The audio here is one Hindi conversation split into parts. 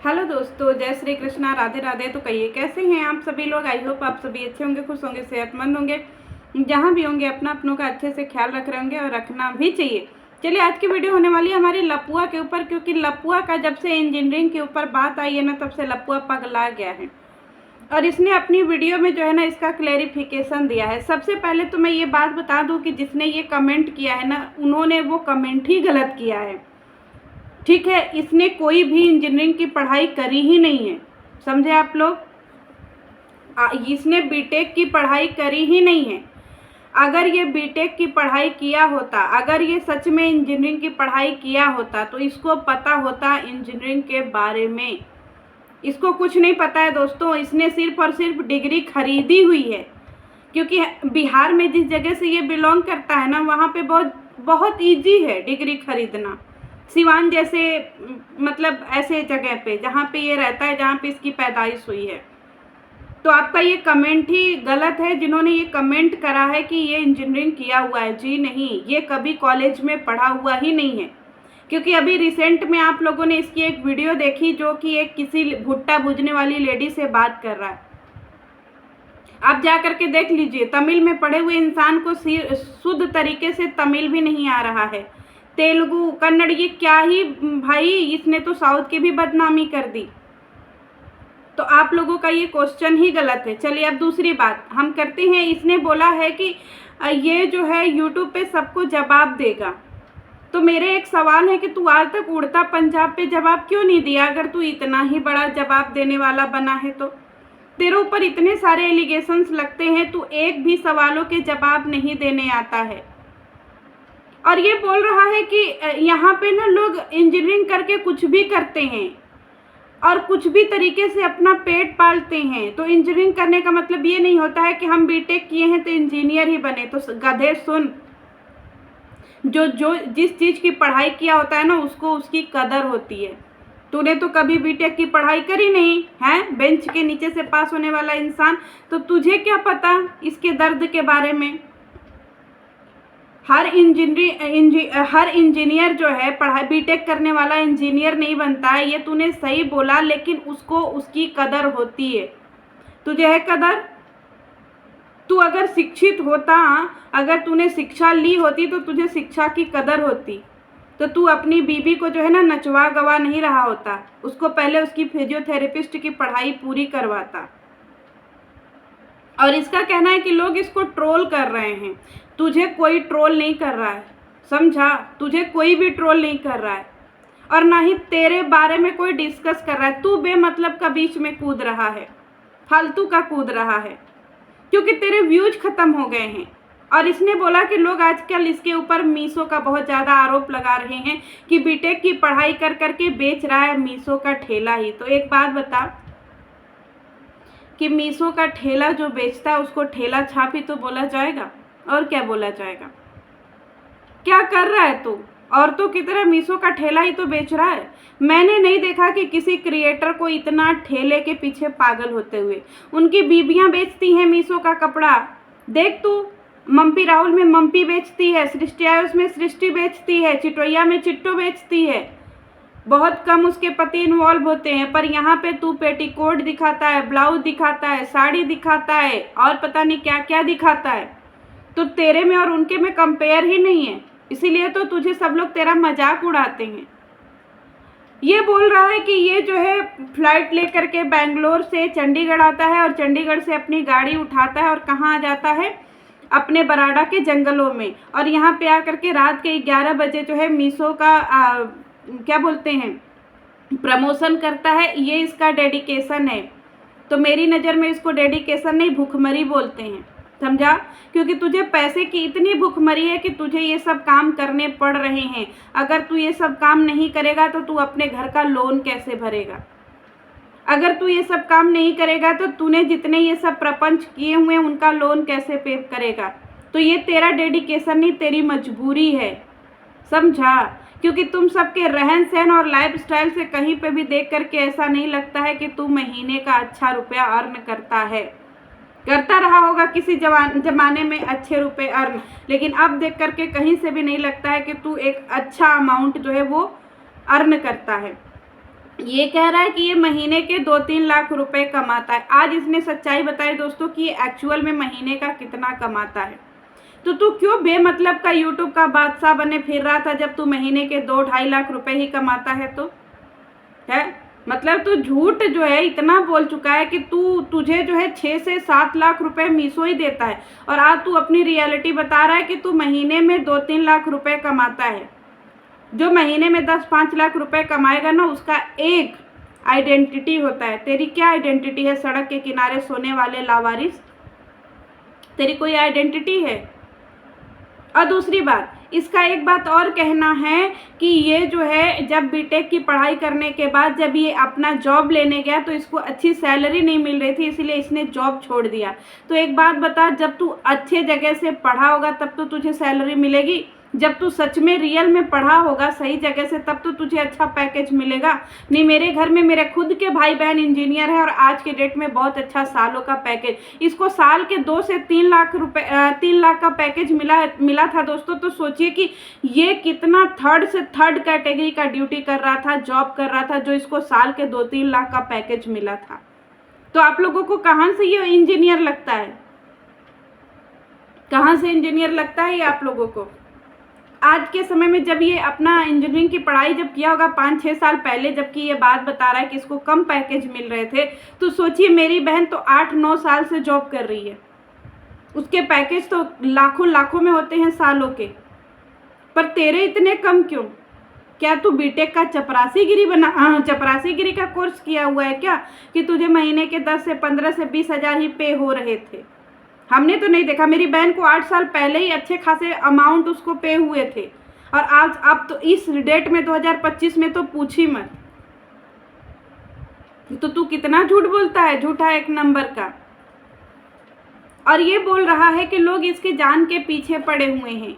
हेलो दोस्तों, जय श्री कृष्णा, राधे राधे। तो कहिए कैसे हैं आप सभी लोग। आई होप आप सभी अच्छे होंगे, खुश होंगे, सेहतमंद होंगे। जहाँ भी होंगे अपनों का अच्छे से ख्याल रख रहे होंगे और रखना भी चाहिए। चलिए, आज की वीडियो होने वाली है हमारी लपुआ के ऊपर, क्योंकि लपुआ का जब से इंजीनियरिंग के ऊपर बात आई है ना, तब से लपुआ पगला गया है। और इसने अपनी वीडियो में जो है ना, इसका क्लैरिफिकेशन दिया है। सबसे पहले तो मैं ये बात बता दूँ कि जिसने ये कमेंट किया है ना, उन्होंने वो कमेंट ही गलत किया है। ठीक है, इसने कोई भी इंजीनियरिंग की पढ़ाई करी ही नहीं है, समझे आप लोग। इसने बीटेक की पढ़ाई करी ही नहीं है। अगर ये बीटेक की पढ़ाई किया होता, अगर ये सच में इंजीनियरिंग की पढ़ाई किया होता, तो इसको पता होता इंजीनियरिंग के बारे में। इसको कुछ नहीं पता है दोस्तों। इसने सिर्फ और सिर्फ डिग्री खरीदी हुई है, क्योंकि बिहार में जिस जगह से ये बिलोंग करता है ना, वहाँ पे बहुत ईजी है डिग्री खरीदना। सिवान जैसे मतलब ऐसे जगह पे जहाँ पे ये रहता है, जहाँ पे इसकी पैदाइश हुई है। तो आपका ये कमेंट ही गलत है, जिन्होंने ये कमेंट करा है कि ये इंजीनियरिंग किया हुआ है। जी नहीं, ये कभी कॉलेज में पढ़ा हुआ ही नहीं है। क्योंकि अभी रिसेंट में आप लोगों ने इसकी एक वीडियो देखी, जो कि एक किसी भुट्टा भूजने वाली लेडी से बात कर रहा है। आप जा करके देख लीजिए, तमिल में पढ़े हुए इंसान को शुद्ध तरीके से तमिल भी नहीं आ रहा है। तेलुगु, कन्नड़, ये क्या ही भाई, इसने तो साउथ की भी बदनामी कर दी। तो आप लोगों का ये क्वेश्चन ही गलत है। चलिए, अब दूसरी बात हम करते हैं। इसने बोला है कि ये जो है यूट्यूब पे सबको जवाब देगा। तो मेरे एक सवाल है कि तू आज तक उड़ता पंजाब पे जवाब क्यों नहीं दिया? अगर तू इतना ही बड़ा जवाब देने वाला बना है तो तेरे ऊपर इतने सारे एलिगेशंस लगते हैं, तू एक भी सवालों के जवाब नहीं देने आता है। और ये बोल रहा है कि यहाँ पे ना लोग इंजीनियरिंग करके कुछ भी करते हैं और कुछ भी तरीके से अपना पेट पालते हैं। तो इंजीनियरिंग करने का मतलब ये नहीं होता है कि हम बीटेक किए हैं तो इंजीनियर ही बने। तो गधे सुन, जो जिस चीज़ की पढ़ाई किया होता है ना, उसको उसकी कदर होती है। तूने तो कभी बीटेक की पढ़ाई करी नहीं है, बेंच के नीचे से पास होने वाला इंसान। तो तुझे क्या पता इसके दर्द के बारे में। हर इंजीनियर जो है पढ़ाई बीटेक करने वाला इंजीनियर नहीं बनता है। ये तूने सही बोला, लेकिन उसको उसकी कदर होती है। तुझे है कदर? तू अगर शिक्षित होता, अगर तूने शिक्षा ली होती, तो तुझे शिक्षा की कदर होती। तो तू अपनी बीबी को जो है ना नचवा गवा नहीं रहा होता, उसको पहले उसकी फिजियोथेरेपिस्ट की पढ़ाई पूरी करवाता। और इसका कहना है कि लोग इसको ट्रोल कर रहे हैं। तुझे कोई ट्रोल नहीं कर रहा है, समझा? तुझे कोई भी ट्रोल नहीं कर रहा है, और ना ही तेरे बारे में कोई डिस्कस कर रहा है। तू बेमतलब का बीच में कूद रहा है, फालतू का कूद रहा है, क्योंकि तेरे व्यूज खत्म हो गए हैं। और इसने बोला कि लोग आजकल इसके ऊपर मीशो का बहुत ज़्यादा आरोप लगा रहे हैं कि बीटेक की पढ़ाई कर करके बेच रहा है मीशो का ठेला ही। तो एक बात बता कि मीशो का ठेला जो बेचता है उसको ठेला छापी तो बोला जाएगा? और क्या बोला जाएगा? क्या कर रहा है तू? औरतों की तरह मीशो का ठेला ही तो बेच रहा है। मैंने नहीं देखा कि किसी क्रिएटर को इतना ठेले के पीछे पागल होते हुए। उनकी बीबियां बेचती हैं मीशो का कपड़ा। देख तू, मम्पी राहुल में मम्पी बेचती है, सृष्टि आयुष में सृष्टि बेचती है, चिटोया में चिट्टो बेचती है। बहुत कम उसके पति इन्वॉल्व होते हैं। पर यहाँ पे तू पेटीकोट दिखाता है, ब्लाउज दिखाता है, साड़ी दिखाता है, और पता नहीं क्या क्या दिखाता है। तो तेरे में और उनके में कंपेयर ही नहीं है, इसीलिए तो तुझे सब लोग तेरा मजाक उड़ाते हैं। ये बोल रहा है कि ये जो है फ्लाइट लेकर के बेंगलोर से चंडीगढ़ आता है, और चंडीगढ़ से अपनी गाड़ी उठाता है और कहाँ आ जाता है? अपने बराड़ा के जंगलों में। और यहाँ पे आकर के रात के 11 बजे जो है मीशो का क्या बोलते हैं, प्रमोशन करता है। ये इसका डेडिकेशन है। तो मेरी नज़र में इसको डेडिकेशन नहीं, भूखमरी बोलते हैं, समझा? क्योंकि तुझे पैसे की इतनी भूखमरी है कि तुझे ये सब काम करने पड़ रहे हैं। अगर तू ये सब काम नहीं करेगा तो तू अपने घर का लोन कैसे भरेगा? अगर तू ये सब काम नहीं करेगा तो तूने जितने ये सब प्रपंच किए हुए हैं उनका लोन कैसे पे करेगा? तो ये तेरा डेडिकेशन नहीं, तेरी मजबूरी है, समझा? क्योंकि तुम सबके रहन सहन और लाइफस्टाइल से कहीं पे भी देख करके ऐसा नहीं लगता है कि तू महीने का अच्छा रुपया अर्न करता है। करता रहा होगा किसी जमाने में अच्छे रुपए अर्न, लेकिन अब देख करके कहीं से भी नहीं लगता है कि तू एक अच्छा अमाउंट जो है वो अर्न करता है। ये कह रहा है कि ये महीने के 2-3 लाख रुपए कमाता है। आज इसने सच्चाई बताई दोस्तों कि ये एक्चुअल में महीने का कितना कमाता है। तो तू क्यों बेमतलब का यूट्यूब का बादशाह बने फिर रहा था, जब तू महीने के 2-2.5 लाख रुपए ही कमाता है? तो है मतलब तू झूठ जो है इतना बोल चुका है कि तुझे जो है 6 से 7 लाख रुपए मीशो ही देता है, और आज तू अपनी रियलिटी बता रहा है कि तू महीने में 2-3 लाख रुपए कमाता है। जो महीने में 10-5 लाख रुपए कमाएगा ना, उसका एक आइडेंटिटी होता है। तेरी क्या आइडेंटिटी है? सड़क के किनारे सोने वाले लावारिस, तेरी कोई आइडेंटिटी है? और दूसरी बात, इसका एक बात और कहना है कि ये जो है जब बीटेक की पढ़ाई करने के बाद जब ये अपना जॉब लेने गया तो इसको अच्छी सैलरी नहीं मिल रही थी, इसीलिए इसने जॉब छोड़ दिया। तो एक बात बता, जब तू अच्छे जगह से पढ़ा होगा तब तो तुझे सैलरी मिलेगी। जब तू सच में रियल में पढ़ा होगा सही जगह से तब तो तुझे अच्छा पैकेज मिलेगा। नहीं, मेरे घर में मेरे खुद के भाई बहन इंजीनियर है और आज के डेट में बहुत अच्छा सालों का पैकेज, इसको साल के 2 से 3 लाख रुपए 3 लाख का पैकेज मिला था दोस्तों। तो सोचिए कि ये कितना थर्ड से थर्ड कैटेगरी का ड्यूटी कर रहा था, जॉब कर रहा था, जो इसको साल के 2-3 लाख का पैकेज मिला था। तो आप लोगों को कहाँ से ये इंजीनियर लगता है? कहाँ से इंजीनियर लगता है ये आप लोगों को? आज के समय में जब ये अपना इंजीनियरिंग की पढ़ाई जब किया होगा 5-6 साल पहले, जबकि ये बात बता रहा है कि इसको कम पैकेज मिल रहे थे, तो सोचिए मेरी बहन तो 8-9 साल से जॉब कर रही है, उसके पैकेज तो लाखों लाखों में होते हैं सालों के। पर तेरे इतने कम क्यों? क्या तू बीटेक का चपरासीगिरी का कोर्स किया हुआ है क्या, कि तुझे महीने के 10 से 15 से 20 हज़ार ही पे हो रहे थे? हमने तो नहीं देखा। मेरी बहन को 8 साल पहले ही अच्छे खासे अमाउंट उसको पे हुए थे, और आज अब तो इस डेट में 2025 में तो पूछ ही मत। तो तू कितना झूठ बोलता है, झूठा एक नंबर का। और ये बोल रहा है कि लोग इसके जान के पीछे पड़े हुए हैं,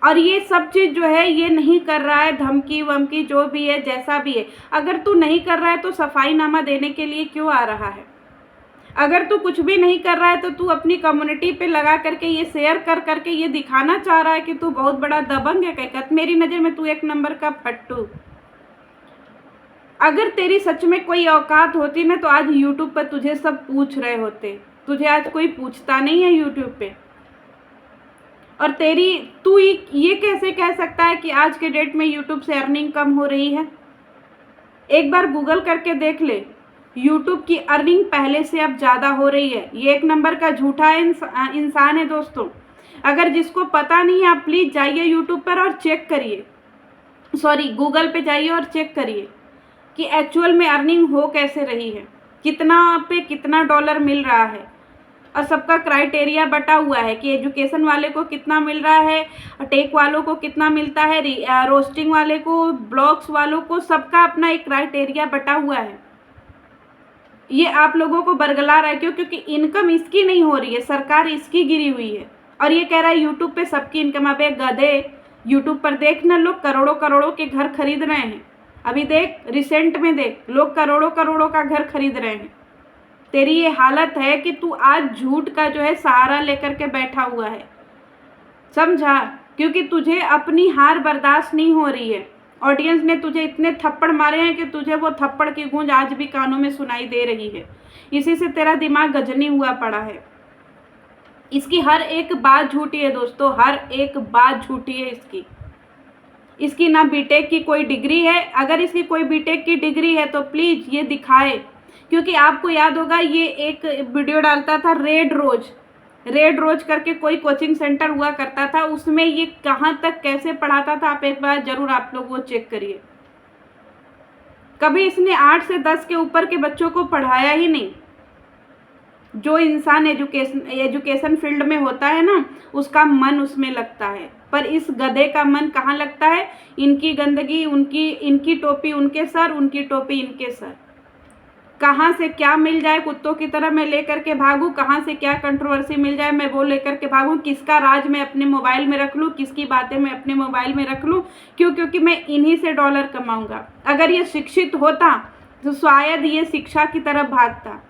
और ये सब चीज़ जो है ये नहीं कर रहा है, धमकी वमकी जो भी है जैसा भी है। अगर तू नहीं कर रहा है तो सफाईनामा देने के लिए क्यों आ रहा है? अगर तू कुछ भी नहीं कर रहा है तो तू अपनी कम्युनिटी पे लगा करके ये शेयर कर करके ये दिखाना चाह रहा है कि तू बहुत बड़ा दबंग है। कहकर मेरी नज़र में तू एक नंबर का फट्टू। अगर तेरी सच में कोई औकात होती ना तो आज यूट्यूब पर तुझे सब पूछ रहे होते। तुझे आज कोई पूछता नहीं है यूट्यूब पे। और तू ये कैसे कह सकता है कि आज के डेट में यूट्यूब से अर्निंग कम हो रही है? एक बार गूगल करके देख ले, यूट्यूब की अर्निंग पहले से अब ज़्यादा हो रही है। ये एक नंबर का झूठा इंसान है दोस्तों। अगर जिसको पता नहीं है आप प्लीज़ जाइए यूट्यूब पर और चेक करिए, गूगल पे जाइए और चेक करिए कि एक्चुअल में अर्निंग हो कैसे रही है, कितना डॉलर मिल रहा है। और सबका क्राइटेरिया बटा हुआ है कि एजुकेशन वाले को कितना मिल रहा है, टेक वालों को कितना मिलता है, रोस्टिंग वाले को, ब्लॉग्स वालों को, सबका अपना एक क्राइटेरिया बटा हुआ है। ये आप लोगों को बरगला रहा है क्योंकि इनकम इसकी नहीं हो रही है, सरकार इसकी गिरी हुई है। और ये कह रहा है यूट्यूब पे सबकी इनकम। अबे गधे, यूट्यूब पर देख ना, लोग करोड़ों करोड़ों के घर खरीद रहे हैं। अभी देख, रिसेंट में देख, लोग करोड़ों करोड़ों का घर खरीद रहे हैं। तेरी ये हालत है कि तू आज झूठ का जो है सहारा लेकर के बैठा हुआ है, समझा? क्योंकि तुझे अपनी हार बर्दाश्त नहीं हो रही है। ऑडियंस ने तुझे इतने थप्पड़ मारे हैं कि तुझे वो थप्पड़ की गूंज आज भी कानों में सुनाई दे रही है। इसी से तेरा दिमाग गजनी हुआ पड़ा है। इसकी हर एक बात झूठी है दोस्तों, हर एक बात झूठी है इसकी ना बीटेक की कोई डिग्री है। अगर इसकी कोई बीटेक की डिग्री है तो प्लीज़ ये दिखाए, क्योंकि आपको याद होगा ये एक वीडियो डालता था रेड रोज करके कोई कोचिंग सेंटर हुआ करता था, उसमें ये कहाँ तक कैसे पढ़ाता था। आप एक बार जरूर आप लोग वो चेक करिए। कभी इसने 8 से 10 के ऊपर के बच्चों को पढ़ाया ही नहीं। जो इंसान एजुकेशन फील्ड में होता है ना, उसका मन उसमें लगता है, पर इस गधे का मन कहाँ लगता है? इनकी गंदगी, इनकी टोपी उनके सर, उनकी टोपी इनके सर। कहाँ से क्या मिल जाए कुत्तों की तरह मैं लेकर के भागूं, कहाँ से क्या कंट्रोवर्सी मिल जाए मैं वो लेकर के भागूं, किसका राज मैं अपने मोबाइल में रख लूं, किसकी बातें मैं अपने मोबाइल में रख लूं। क्यों? क्योंकि मैं इन्हीं से डॉलर कमाऊंगा। अगर ये शिक्षित होता तो शायद ये शिक्षा की तरफ भागता,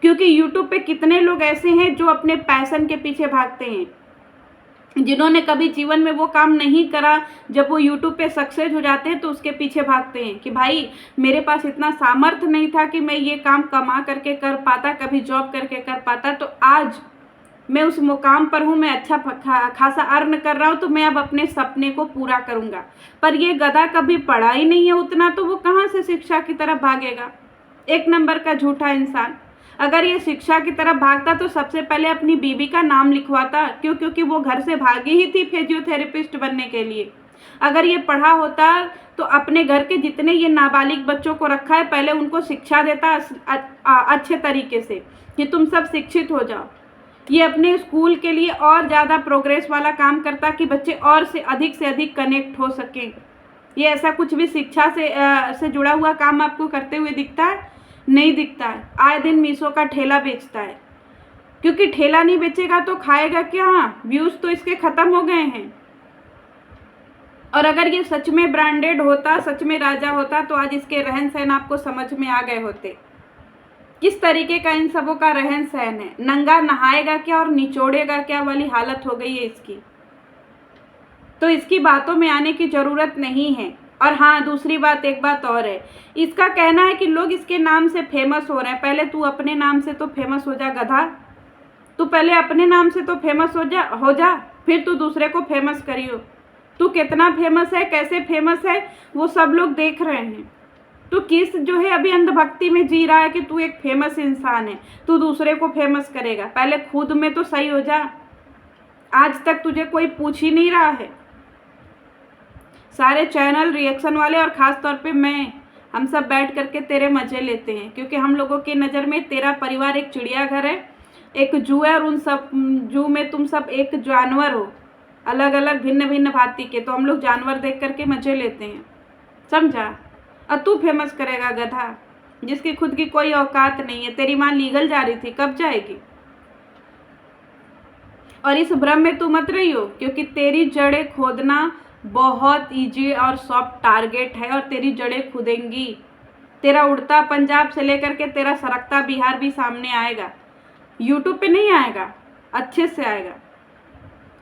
क्योंकि यूट्यूब पे कितने लोग ऐसे हैं जो अपने पैशन के पीछे भागते हैं। जिन्होंने कभी जीवन में वो काम नहीं करा, जब वो यूट्यूब पे सक्सेस हो जाते हैं तो उसके पीछे भागते हैं कि भाई मेरे पास इतना सामर्थ्य नहीं था कि मैं ये काम कमा करके कर पाता, कभी जॉब करके कर पाता, तो आज मैं उस मुकाम पर हूँ, मैं अच्छा खासा अर्न कर रहा हूँ, तो मैं अब अपने सपने को पूरा करूँगा। पर ये गधा कभी पढ़ा ही नहीं है उतना, तो वो कहाँ से शिक्षा की तरफ भागेगा? एक नंबर का झूठा इंसान। अगर ये शिक्षा की तरफ भागता तो सबसे पहले अपनी बीवी का नाम लिखवाता। क्यों? क्योंकि वो घर से भागी ही थी फिजियोथेरेपिस्ट बनने के लिए। अगर ये पढ़ा होता तो अपने घर के जितने ये नाबालिग बच्चों को रखा है, पहले उनको शिक्षा देता अच्छे तरीके से कि तुम सब शिक्षित हो जाओ। ये अपने स्कूल के लिए और ज़्यादा प्रोग्रेस वाला काम करता कि बच्चे और से अधिक कनेक्ट हो सकें। ये ऐसा कुछ भी शिक्षा से जुड़ा हुआ काम आपको करते हुए दिखता है? नहीं दिखता है। आए दिन मीशो का ठेला बेचता है, क्योंकि ठेला नहीं बेचेगा तो खाएगा क्या? व्यूज़ तो इसके ख़त्म हो गए हैं। और अगर ये सच में ब्रांडेड होता, सच में राजा होता, तो आज इसके रहन सहन आपको समझ में आ गए होते। किस तरीके का इन सबों का रहन सहन है। नंगा नहाएगा क्या और निचोड़ेगा क्या वाली हालत हो गई है इसकी। तो इसकी बातों में आने की ज़रूरत नहीं है। और हाँ, दूसरी बात, एक बात और है, इसका कहना है कि लोग इसके नाम से फेमस हो रहे हैं। पहले तू अपने नाम से तो फेमस हो जा गधा। तू पहले अपने नाम से तो फेमस हो जा, फिर तू दूसरे को फेमस करियो। तू कितना फेमस है, कैसे फेमस है, वो सब लोग देख रहे हैं। तू किस जो है अभी अंधभक्ति में जी रहा है कि तू एक फेमस इंसान है, तू दूसरे को फेमस करेगा। पहले खुद में तो सही हो जा। आज तक तुझे कोई पूछ ही नहीं रहा है। सारे चैनल, रिएक्शन वाले और ख़ास तौर पे हम सब बैठ करके तेरे मज़े लेते हैं, क्योंकि हम लोगों की नज़र में तेरा परिवार एक चिड़ियाघर है, एक जू है, और उन सब जू में तुम सब एक जानवर हो, अलग अलग भिन्न भिन्न भांति के। तो हम लोग जानवर देख करके मज़े लेते हैं, समझा? और तू फेमस करेगा गधा, जिसकी खुद की कोई औकात नहीं है। तेरी माँ लीगल जा रही थी, कब जाएगी? और इस भ्रम में तू मत रही हो, क्योंकि तेरी जड़ें खोदना बहुत ईजी और सॉफ्ट टारगेट है, और तेरी जड़ें खुदेंगी। तेरा उड़ता पंजाब से लेकर के तेरा सरकता बिहार भी सामने आएगा। यूट्यूब पे नहीं आएगा, अच्छे से आएगा।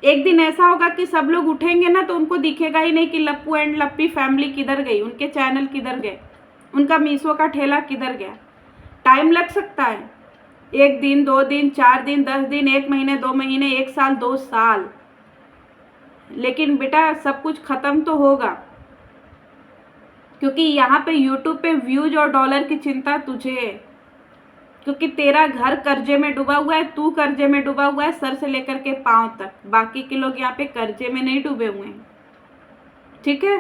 एक दिन ऐसा होगा कि सब लोग उठेंगे ना, तो उनको दिखेगा ही नहीं कि लप्पू एंड लप्पी फैमिली किधर गई, उनके चैनल किधर गए, उनका मीशो का ठेला किधर गया। टाइम लग सकता है, 1 दिन, 2 दिन, 4 दिन, 10 दिन, 1 महीने, 2 महीने, 1 साल, 2 साल, लेकिन बेटा सब कुछ ख़त्म तो होगा। क्योंकि यहाँ पे यूट्यूब पे व्यूज और डॉलर की चिंता तुझे है, क्योंकि तेरा घर कर्जे में डूबा हुआ है, तू कर्जे में डूबा हुआ है सर से लेकर के पाँव तक। बाकी के लोग यहाँ पे कर्जे में नहीं डूबे हुए हैं, ठीक है?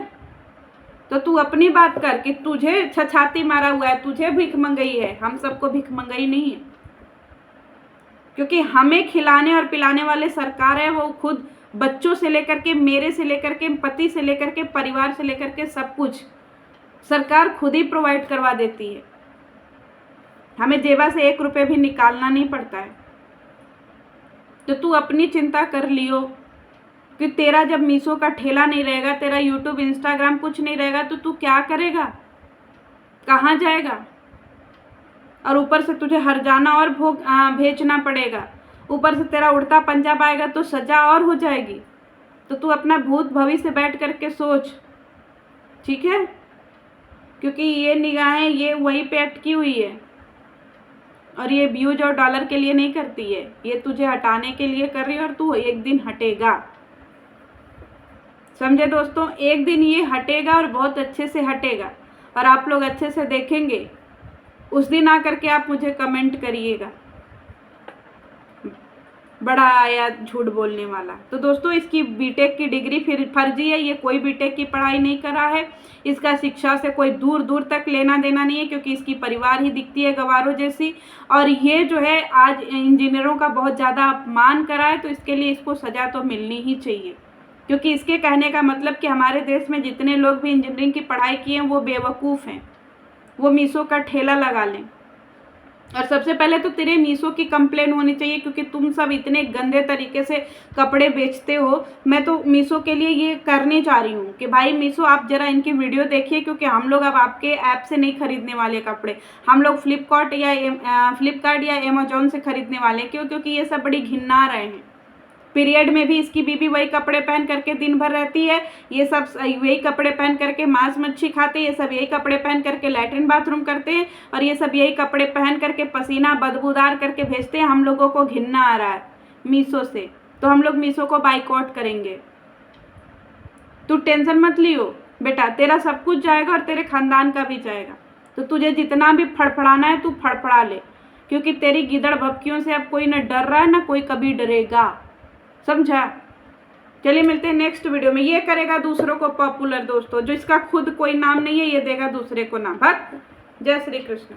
तो तू अपनी बात कर कि तुझे छछाती मारा हुआ है, तुझे भीख मंगई है। हम सबको भीख मंगई नहीं है, क्योंकि हमें खिलाने और पिलाने वाले सरकार है। वो खुद बच्चों से लेकर के, मेरे से लेकर के, पति से लेकर के, परिवार से लेकर के सब कुछ सरकार खुद ही प्रोवाइड करवा देती है। हमें जेबा से 1 रुपये भी निकालना नहीं पड़ता है। तो तू अपनी चिंता कर लियो कि तेरा जब मीशो का ठेला नहीं रहेगा, तेरा यूट्यूब, इंस्टाग्राम कुछ नहीं रहेगा, तो तू क्या करेगा, कहाँ जाएगा? और ऊपर से तुझे हर्जाना और भेजना पड़ेगा। ऊपर से तेरा उड़ता पंजाब आएगा तो सजा और हो जाएगी। तो तू अपना भूत भविष्य बैठ करके सोच, ठीक है? क्योंकि ये निगाहें ये वहीं पे अटकी हुई है, और ये व्यूज और डॉलर के लिए नहीं करती है, ये तुझे हटाने के लिए कर रही है। और तू एक दिन हटेगा, समझे दोस्तों? एक दिन ये हटेगा और बहुत अच्छे से हटेगा, और आप लोग अच्छे से देखेंगे। उस दिन आकर के आप मुझे कमेंट करिएगा, बड़ा आया झूठ बोलने वाला। तो दोस्तों, इसकी बीटेक की डिग्री फिर फर्जी है। ये कोई बीटेक की पढ़ाई नहीं करा है, इसका शिक्षा से कोई दूर दूर तक लेना देना नहीं है, क्योंकि इसकी परिवार ही दिखती है गवारों जैसी। और ये जो है आज इंजीनियरों का बहुत ज़्यादा अपमान करा है, तो इसके लिए इसको सज़ा तो मिलनी ही चाहिए। क्योंकि इसके कहने का मतलब कि हमारे देश में जितने लोग भी इंजीनियरिंग की पढ़ाई किए हैं वो बेवकूफ़ हैं, वो मीशो का ठेला लगा लें। और सबसे पहले तो तेरे मीशो की कंप्लेन होनी चाहिए, क्योंकि तुम सब इतने गंदे तरीके से कपड़े बेचते हो। मैं तो मीशो के लिए ये करनी चाह रही हूँ कि भाई मीशो, आप ज़रा इनकी वीडियो देखिए, क्योंकि हम लोग अब आपके ऐप से नहीं खरीदने वाले कपड़े, हम लोग फ्लिपकार्ट या अमेजोन से खरीदने वाले। क्यों? क्योंकि ये सब बड़ी घिन्ना रहे हैं। पीरियड में भी इसकी बीबी वही कपड़े पहन करके दिन भर रहती है, ये सब वही कपड़े पहन करके मांस मच्छी खाते हैं, ये सब यही कपड़े पहन करके लैट्रिन बाथरूम करते हैं, और ये सब यही कपड़े पहन करके पसीना बदबूदार करके भेजते हैं। हम लोगों को घिनना आ रहा है मीशो से, तो हम लोग मीशो को बाइकआउट करेंगे। तू टेंशन मत लियो बेटा, तेरा सब कुछ जाएगा और तेरे खानदान का भी जाएगा। तो तुझे जितना भी फड़फड़ाना है तू फड़फड़ा ले, क्योंकि तेरी गिदड़ भपकियों से अब कोई न डर रहा है, ना कोई कभी डरेगा, समझा। चलिए मिलते हैं नेक्स्ट वीडियो में। ये करेगा दूसरों को पॉपुलर दोस्तों, जो इसका खुद कोई नाम नहीं है ये देगा दूसरे को नाम। भक्त। जय श्री कृष्ण।